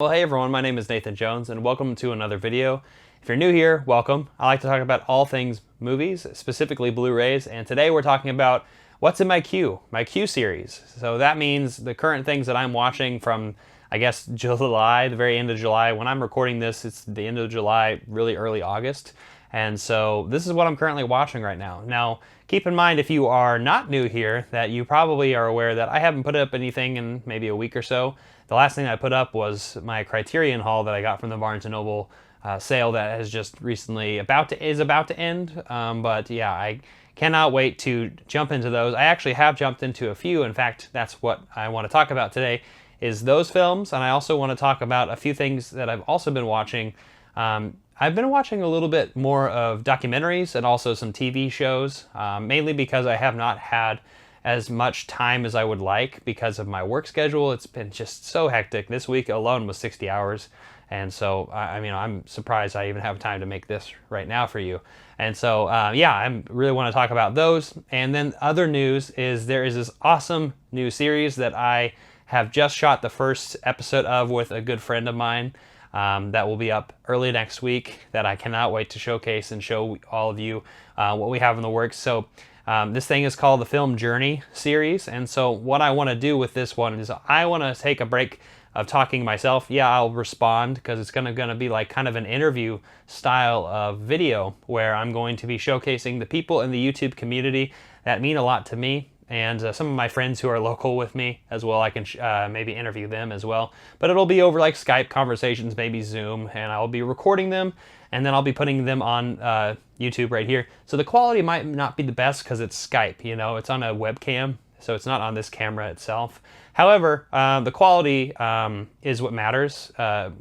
Well, hey everyone, my name is Nathan Jones and welcome to another video. If you're new here, welcome. I like to talk about all things movies, specifically Blu-rays, and today we're talking about what's in my queue series. So that means the current things that I'm watching from, I guess, July, the very end of July. When I'm recording this, it's the end of July, really early August. And so this is what I'm currently watching right now. Now, keep in mind if you are not new here that you probably are aware that I haven't put up anything in maybe a week or so. The last thing I put up was my Criterion haul that I got from the Barnes & Noble sale that has just recently is about to end. But yeah, I cannot wait to jump into those. I actually have jumped into a few. In fact, that's what I want to talk about today is those films. And I also want to talk about a few things that I've also been watching. I've been watching a little bit more of documentaries and also some TV shows, mainly because I have not had as much time as I would like because of my work schedule. It's been just so hectic. This week alone was 60 hours. And so, I mean, I'm surprised I even have time to make this right now for you. And so, yeah, I really want to talk about those. And then other news is there is this awesome new series that I have just shot the first episode of with a good friend of mine. That will be up early next week that I cannot wait to showcase and show all of you what we have in the works. So this thing is called the Film Journey series, and so what I want to do with this one is I want to take a break of talking myself. Yeah, I'll respond because it's gonna be like kind of an interview style of video where I'm going to be showcasing the people in the YouTube community that mean a lot to me. And some of my friends who are local with me as well, I can maybe interview them as well. But it'll be over like Skype conversations, maybe Zoom, and I'll be recording them, and then I'll be putting them on YouTube right here. So the quality might not be the best because it's Skype, you know, it's on a webcam, so it's not on this camera itself. However, the quality is what matters,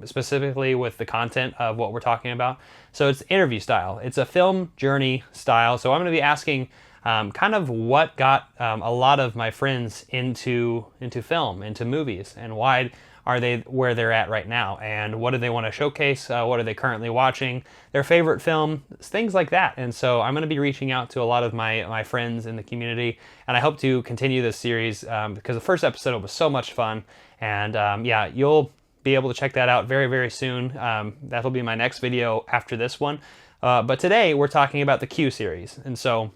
specifically with the content of what we're talking about. So it's interview style. It's a film journey style. So I'm going to be asking kind of what got a lot of my friends into film, into movies, and why are they where they're at right now, and what do they want to showcase, what are they currently watching, their favorite film, things like that. And so I'm going to be reaching out to a lot of my friends in the community, and I hope to continue this series because the first episode was so much fun, and yeah, you'll be able to check that out very, very soon. That'll be my next video after this one. But today we're talking about the Q series, and so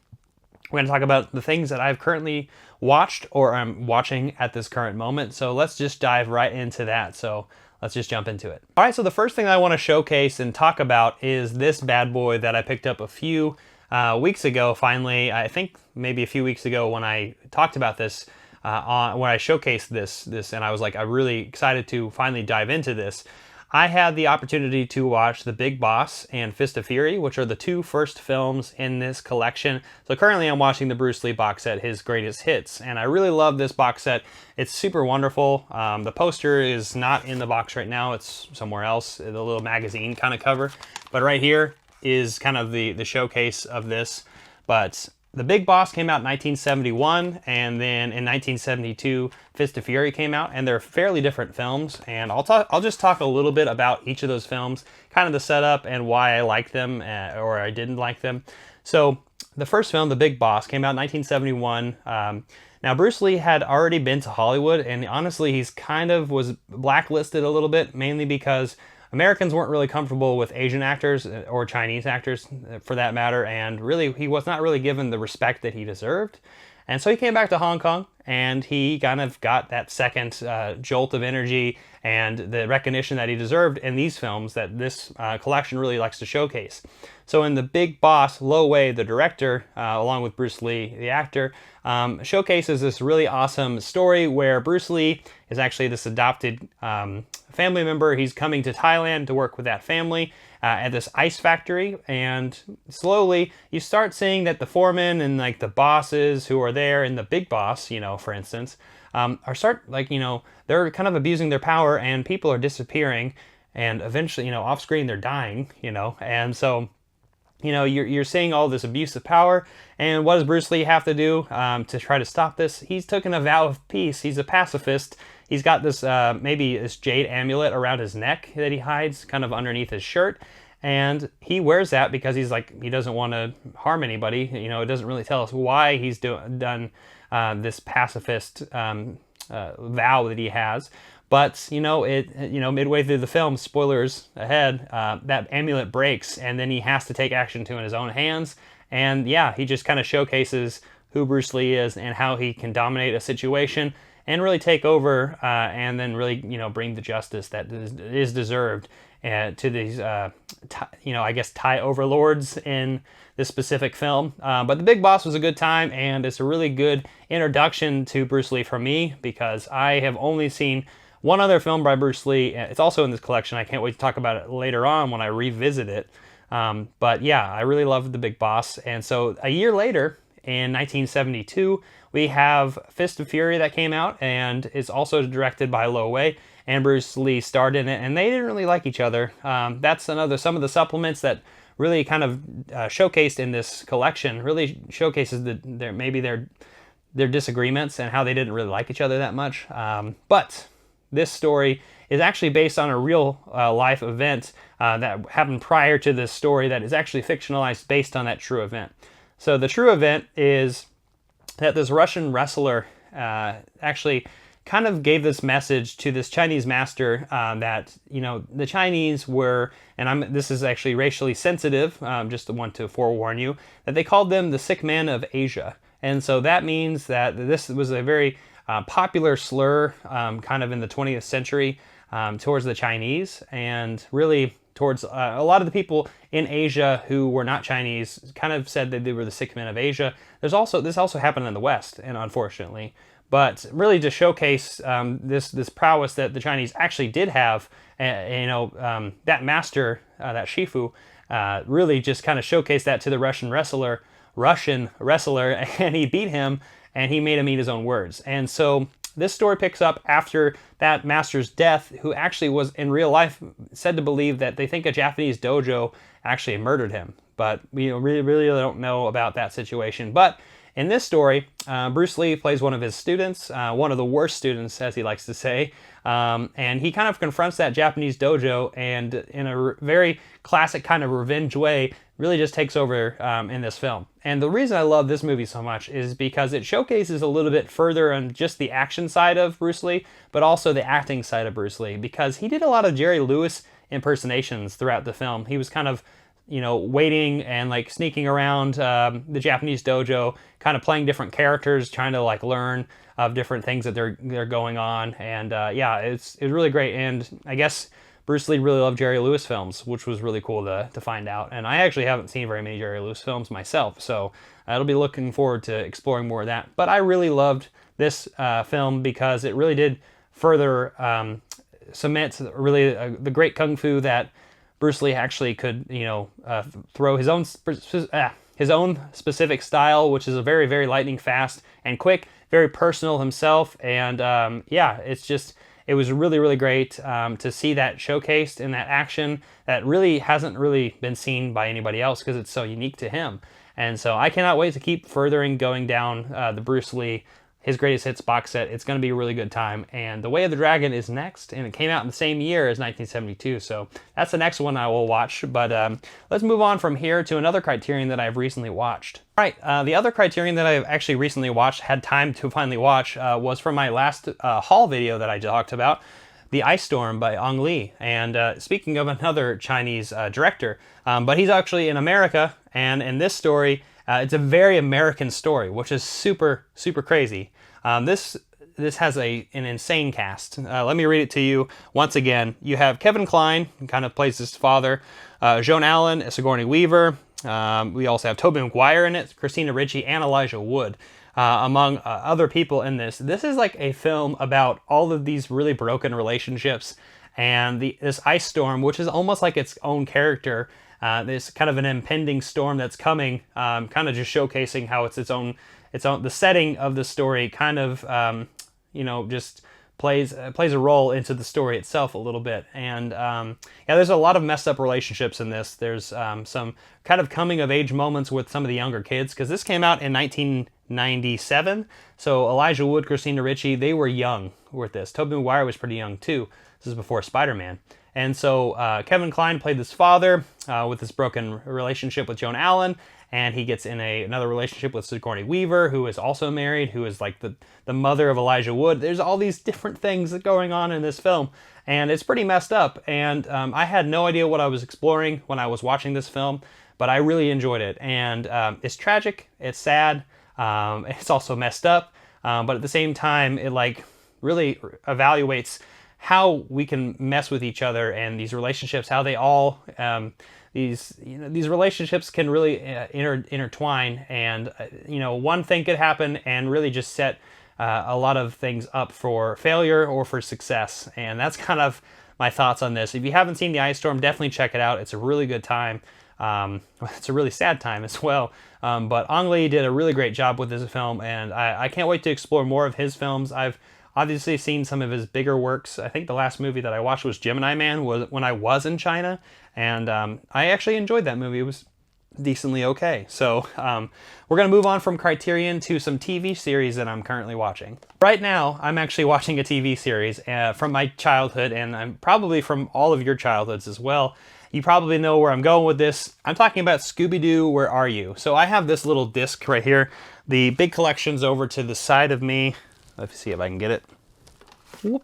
we're going to talk about the things that I've currently watched or I'm watching at this current moment. So let's just dive right into that. So let's just jump into it. All right, so the first thing I want to showcase and talk about is this bad boy that I picked up a few weeks ago. Finally, I think maybe a few weeks ago when I talked about this, when I showcased this, and I was like, I'm really excited to finally dive into this. I had the opportunity to watch The Big Boss and Fist of Fury, which are the two first films in this collection. So currently I'm watching the Bruce Lee box set, his greatest hits, and I really love this box set. It's super wonderful. The poster is not in the box right now, it's somewhere else, the little magazine kind of cover. But right here is kind of the showcase of this. But The Big Boss came out in 1971, and then in 1972, Fist of Fury came out, and they're fairly different films. And I'll just talk a little bit about each of those films, kind of the setup and why I like them or I didn't like them. So the first film, The Big Boss, came out in 1971. Now Bruce Lee had already been to Hollywood, and honestly, he's kind of was blacklisted a little bit, mainly because Americans weren't really comfortable with Asian actors or Chinese actors for that matter, and really he was not really given the respect that he deserved. And so he came back to Hong Kong, and he kind of got that second jolt of energy and the recognition that he deserved in these films that this collection really likes to showcase. So in The Big Boss, Lo Wei, the director, along with Bruce Lee, the actor, showcases this really awesome story where Bruce Lee is actually this adopted family member. He's coming to Thailand to work with that family at this ice factory, and slowly you start seeing that the foremen and like the bosses who are there in The Big Boss, you know, for instance, they're kind of abusing their power, and people are disappearing, and eventually, you know, off screen they're dying, you know, and so, you know, you're seeing all this abuse of power, and what does Bruce Lee have to do to try to stop this? He's taken a vow of peace. He's a pacifist. He's got this maybe this jade amulet around his neck that he hides kind of underneath his shirt, and he wears that because he's like, he doesn't want to harm anybody. You know, it doesn't really tell us why he's done this pacifist vow that he has. But midway through the film, spoilers ahead, that amulet breaks, and then he has to take action in his own hands. And yeah, he just kind of showcases who Bruce Lee is and how he can dominate a situation and really take over, and then really bring the justice that is deserved to these I guess Thai overlords in this specific film. But The Big Boss was a good time, and it's a really good introduction to Bruce Lee for me, because I have only seen one other film by Bruce Lee. It's also in this collection. I can't wait to talk about it later on when I revisit it. But yeah, I really loved The Big Boss. And so a year later, in 1972, we have Fist of Fury that came out, and it's also directed by Lo Wei, and Bruce Lee starred in it, and they didn't really like each other. That's some of the supplements that really kind of showcased in this collection, really showcases their disagreements and how they didn't really like each other that much. But this story is actually based on a real life event that happened prior to this story that is actually fictionalized based on that true event. So the true event is that this Russian wrestler actually kind of gave this message to this Chinese master that the Chinese were, and this is actually racially sensitive, just the one to forewarn you, that they called them the sick man of Asia. And so that means that this was a very popular slur kind of in the 20th century towards the Chinese, and really towards a lot of the people in Asia who were not Chinese kind of said that they were the sick men of Asia. This also happened in the West, and unfortunately, but really to showcase this prowess that the Chinese actually did have, that master, that Shifu, really just kind of showcased that to the Russian wrestler, and he beat him, and he made him eat his own words. And so this story picks up after that master's death, who actually was in real life said to believe that they think a Japanese dojo actually murdered him. But we really don't know about that situation. But in this story, Bruce Lee plays one of his students, one of the worst students, as he likes to say, and he kind of confronts that Japanese dojo, and in a very classic kind of revenge way, really just takes over in this film. And the reason I love this movie so much is because it showcases a little bit further on just the action side of Bruce Lee, but also the acting side of Bruce Lee, because he did a lot of Jerry Lewis impersonations throughout the film. He was kind of waiting and like sneaking around the Japanese dojo, kind of playing different characters, trying to like learn of different things that they're going on. And yeah, it's really great. And I guess Bruce Lee really loved Jerry Lewis films, which was really cool to find out. And I actually haven't seen very many Jerry Lewis films myself, so I'll be looking forward to exploring more of that. But I really loved this film because it really did further cement really the great kung fu that Bruce Lee actually could, throw his own specific style, which is a very, very lightning fast and quick, very personal himself. And yeah, it was really, really great to see that showcased in that action that really hasn't really been seen by anybody else because it's so unique to him. And so I cannot wait to keep furthering going down the Bruce Lee, his greatest hits box set. It's going to be a really good time. And The Way of the Dragon is next, and it came out in the same year as 1972. So that's the next one I will watch. But let's move on from here to another Criterion that I've recently watched. All right, the other Criterion that I've actually recently watched, had time to finally watch, was from my last haul video that I talked about, The Ice Storm by Ang Lee. And speaking of another Chinese director, but he's actually in America, and in this story, it's a very American story, which is super, super crazy. This has an insane cast. Let me read it to you once again. You have Kevin Kline, who kind of plays his father, Joan Allen, Sigourney Weaver. We also have Tobey Maguire in it, Christina Ricci, and Elijah Wood, among other people in this. This is like a film about all of these really broken relationships, and this ice storm, which is almost like its own character. This kind of an impending storm that's coming, kind of just showcasing how it's its own. The setting of the story kind of, just plays a role into the story itself a little bit. And yeah, there's a lot of messed up relationships in this. There's some kind of coming of age moments with some of the younger kids, because this came out in 1997. So Elijah Wood, Christina Ricci, they were young with this. Tobey Maguire was pretty young too. This is before Spider-Man. And so Kevin Kline played this father with this broken relationship with Joan Allen. and he gets in another relationship with Sigourney Weaver, who is also married, who is like the mother of Elijah Wood. There's all these different things that going on in this film, and it's pretty messed up, and I had no idea what I was exploring when I was watching this film, but I really enjoyed it, and it's tragic, it's sad, it's also messed up, but at the same time, it like really evaluates how we can mess with each other and these relationships, how they all these relationships can really intertwine, and one thing could happen and really just set a lot of things up for failure or for success. And that's kind of my thoughts on this. If you haven't seen The Ice Storm, definitely check it out. It's a really good time. It's a really sad time as well. But Ang Lee did a really great job with this film, and I can't wait to explore more of his films. I've obviously seen some of his bigger works. I think the last movie that I watched was Gemini Man, when I was in China, and I actually enjoyed that movie. It was decently okay. So we're going to move on from Criterion to some TV series that I'm currently watching. Right now, I'm actually watching a TV series from my childhood, and I'm probably from all of your childhoods as well. You probably know where I'm going with this. I'm talking about ScoobyDoo Where Are You? So I have this little disc right here. The big collection's over to the side of me. Let's see if I can get it. Whoop.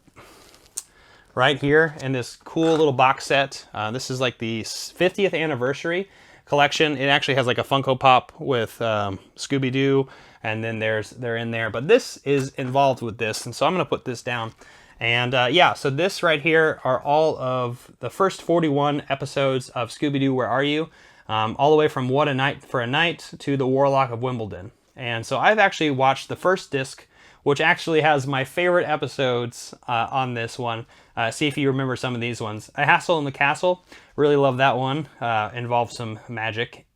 Right here in this cool little box set. This is like the 50th anniversary collection. It actually has like a Funko Pop with Scooby-Doo, and then they're in there. But this is involved with this, and so I'm going to put this down. And yeah, so this right here are all of the first 41 episodes of Scooby-Doo Where Are You? All the way from What a Night for a Night to The Warlock of Wimbledon. And so I've actually watched the first disc, which actually has my favorite episodes on this one. See if you remember some of these ones. A Hassle in the Castle, really love that one. Involves some magic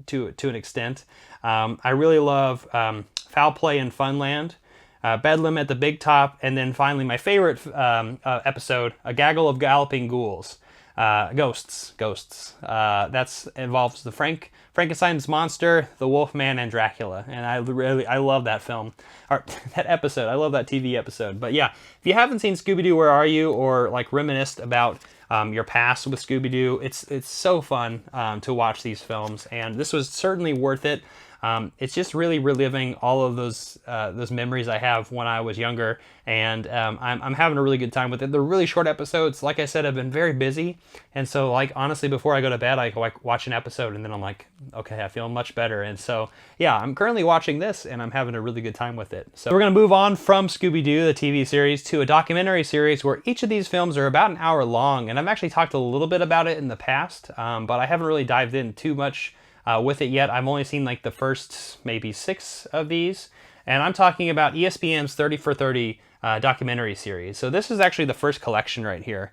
to an extent. I really love Foul Play in Funland, Bedlam at the Big Top, and then finally my favorite episode, A Gaggle of Galloping Ghouls. Ghosts. That's involves the Frankenstein's monster, the Wolfman, and Dracula. And I love that film, or that episode. I love that TV episode. But yeah, if you haven't seen Scooby-Doo Where Are You, or like reminisced about your past with Scooby-Doo, it's so fun to watch these films, and this was certainly worth it. It's just really reliving all of those memories I have when I was younger, and I'm having a really good time with it. They're really short episodes. Like I said, I've been very busy, and so like honestly, before I go to bed, I like watch an episode, and then I'm like, okay, I feel much better. And so yeah, I'm currently watching this, and I'm having a really good time with it. So we're gonna move on from Scooby-Doo, the TV series, to a documentary series where each of these films are about an hour long, and I've actually talked a little bit about it in the past, but I haven't really dived in too much with it yet. I've only seen like the first maybe 6 of these, and I'm talking about ESPN's 30 for 30 documentary series. So this is actually the first collection right here,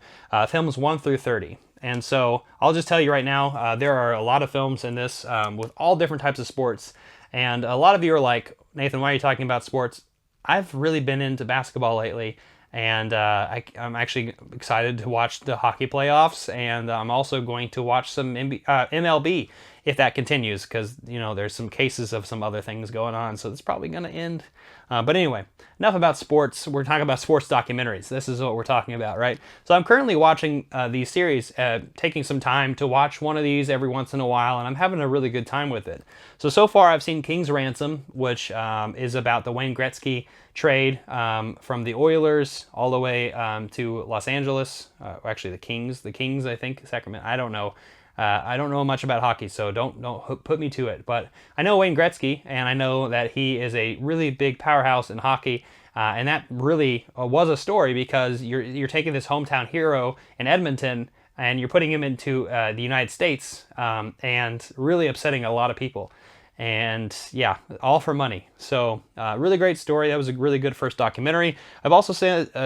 films 1 through 30. And so I'll just tell you right now, there are a lot of films in this with all different types of sports, and a lot of you are like, Nathan, why are you talking about sports? I've really been into basketball lately, and I'm actually excited to watch the hockey playoffs, and I'm also going to watch some MLB if that continues, because there's some cases of some other things going on, so it's probably going to end. But anyway, enough about sports. We're talking about sports documentaries. This is what we're talking about, right? So I'm currently watching these series, taking some time to watch one of these every once in a while, and I'm having a really good time with it. So far I've seen King's Ransom, which is about the Wayne Gretzky trade from the Oilers all the way to Los Angeles. Actually, the Kings, I think, Sacramento. I don't know. I don't know much about hockey, so don't put me to it. But I know Wayne Gretzky, and I know that he is a really big powerhouse in hockey. And that really was a story, because you're taking this hometown hero in Edmonton and you're putting him into the United States, and really upsetting a lot of people. And yeah, all for money. So really great story. That was a really good first documentary. I've also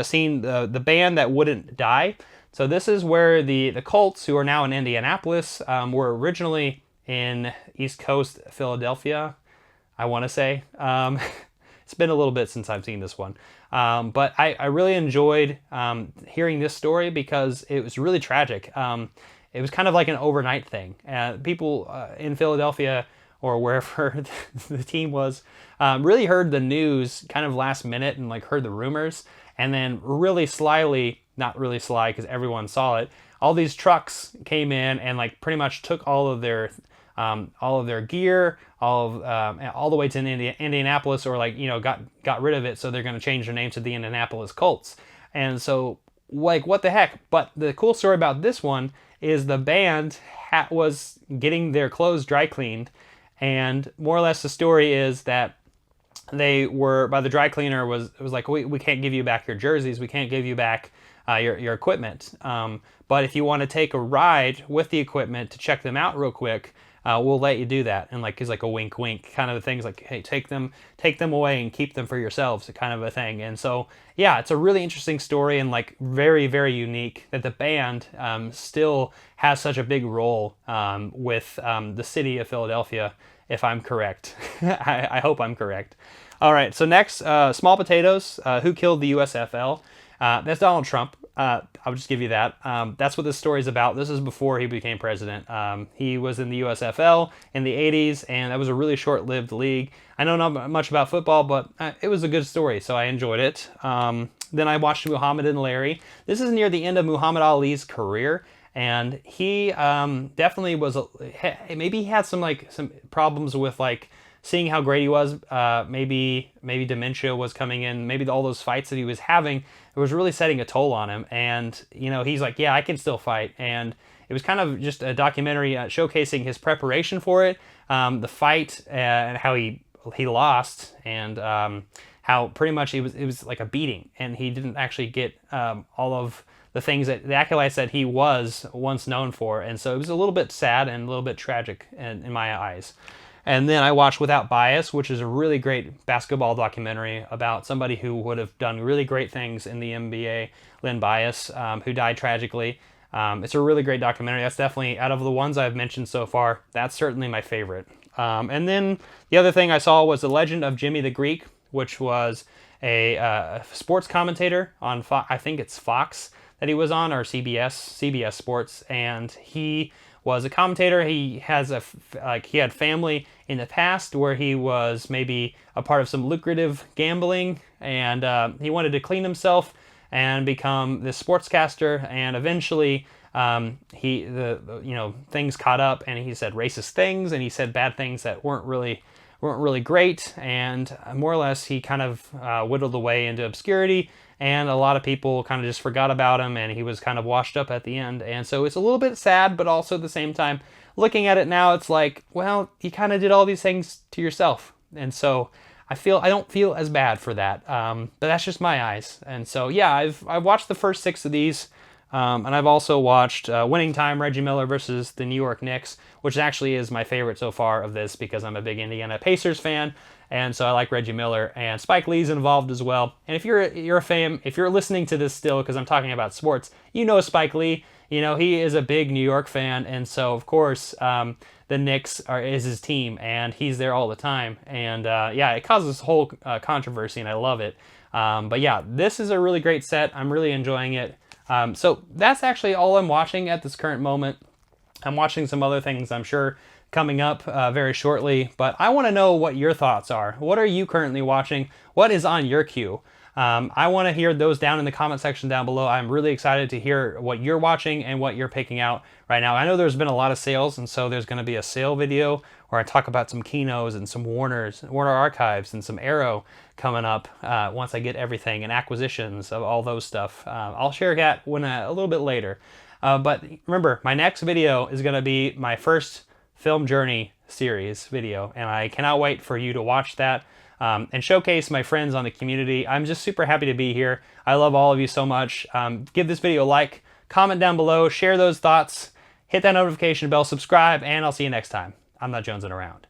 seen the Band That Wouldn't Die. So this is where the Colts, who are now in Indianapolis, were originally in East Coast Philadelphia, I want to say. It's been a little bit since I've seen this one. But I really enjoyed hearing this story, because it was really tragic. It was kind of like an overnight thing. People in Philadelphia, or wherever the team was, really heard the news kind of last minute, and like heard the rumors, and then really slyly, not really sly because everyone saw it, all these trucks came in and like pretty much took all of their all of their gear, all the way to Indianapolis, or like, got rid of it, so they're going to change their name to the Indianapolis Colts. And so, like, what the heck? But the cool story about this one is the band was getting their clothes dry cleaned, and more or less the story is that they were, by the dry cleaner, was like, we can't give you back your jerseys, we can't give you back your equipment, but if you want to take a ride with the equipment to check them out real quick, we'll let you do that. And like, it's like a wink wink kind of a thing. It's like, hey, take them away and keep them for yourselves, kind of a thing. And so, yeah, it's a really interesting story, and like very, very unique that the band still has such a big role with the city of Philadelphia, if I'm correct. I hope I'm correct. All right, so next, Small Potatoes, Who Killed the USFL? That's Donald Trump. I'll just give you that. That's what this story is about. This is before he became president. He was in the USFL in the 80s, and that was a really short-lived league. I know not much about football, but it was a good story, so I enjoyed it. Then I watched Muhammad and Larry. This is near the end of Muhammad Ali's career, and he definitely was, maybe he had some problems with like seeing how great he was. Maybe dementia was coming in. Maybe all those fights that he was having, it was really setting a toll on him. And he's like, yeah, I can still fight. And it was kind of just a documentary showcasing his preparation for it, the fight, and how he lost, and how pretty much it was like a beating, and he didn't actually get all of the things that the accolades that he was once known for. And so it was a little bit sad and a little bit tragic in my eyes. And then I watched Without Bias, which is a really great basketball documentary about somebody who would have done really great things in the NBA, Len Bias, who died tragically. It's a really great documentary. That's definitely, out of the ones I've mentioned so far, that's certainly my favorite. And then the other thing I saw was The Legend of Jimmy the Greek, which was a sports commentator on, I think it's Fox that he was on, or CBS Sports, and he was a commentator. He has he had family in the past where he was maybe a part of some lucrative gambling, and he wanted to clean himself and become this sportscaster. And eventually, things caught up, and he said racist things, and he said bad things that weren't really great, and more or less he kind of whittled away into obscurity, and a lot of people kind of just forgot about him, and he was kind of washed up at the end. And so it's a little bit sad, but also at the same time, looking at it now, it's like, well, you kind of did all these things to yourself. And so I don't feel as bad for that, but that's just my eyes. And so, yeah, I've watched the first 6 of these, and I've also watched Winning Time, Reggie Miller versus the New York Knicks, which actually is my favorite so far of this, because I'm a big Indiana Pacers fan, and so I like Reggie Miller, and Spike Lee's involved as well. And if you're a fan, if you're listening to this still, because I'm talking about sports, you know Spike Lee. He is a big New York fan, and so of course the Knicks is his team, and he's there all the time. And yeah, it causes whole controversy, and I love it. But yeah, this is a really great set. I'm really enjoying it. So that's actually all I'm watching at this current moment. I'm watching some other things, I'm sure, coming up very shortly, but I want to know what your thoughts are. What are you currently watching? What is on your queue? I want to hear those down in the comment section down below. I'm really excited to hear what you're watching and what you're picking out right now. I know there's been a lot of sales, and so there's going to be a sale video where I talk about some Kinos and some Warner Archives and some Arrow coming up once I get everything, and acquisitions of all those stuff. I'll share that a little bit later. But remember, my next video is going to be my first film journey series video, and I cannot wait for you to watch that and showcase my friends on the community. I'm just super happy to be here. I love all of you so much. Give this video a like, comment down below, share those thoughts, hit that notification bell, subscribe, and I'll see you next time. I'm not jonesing around.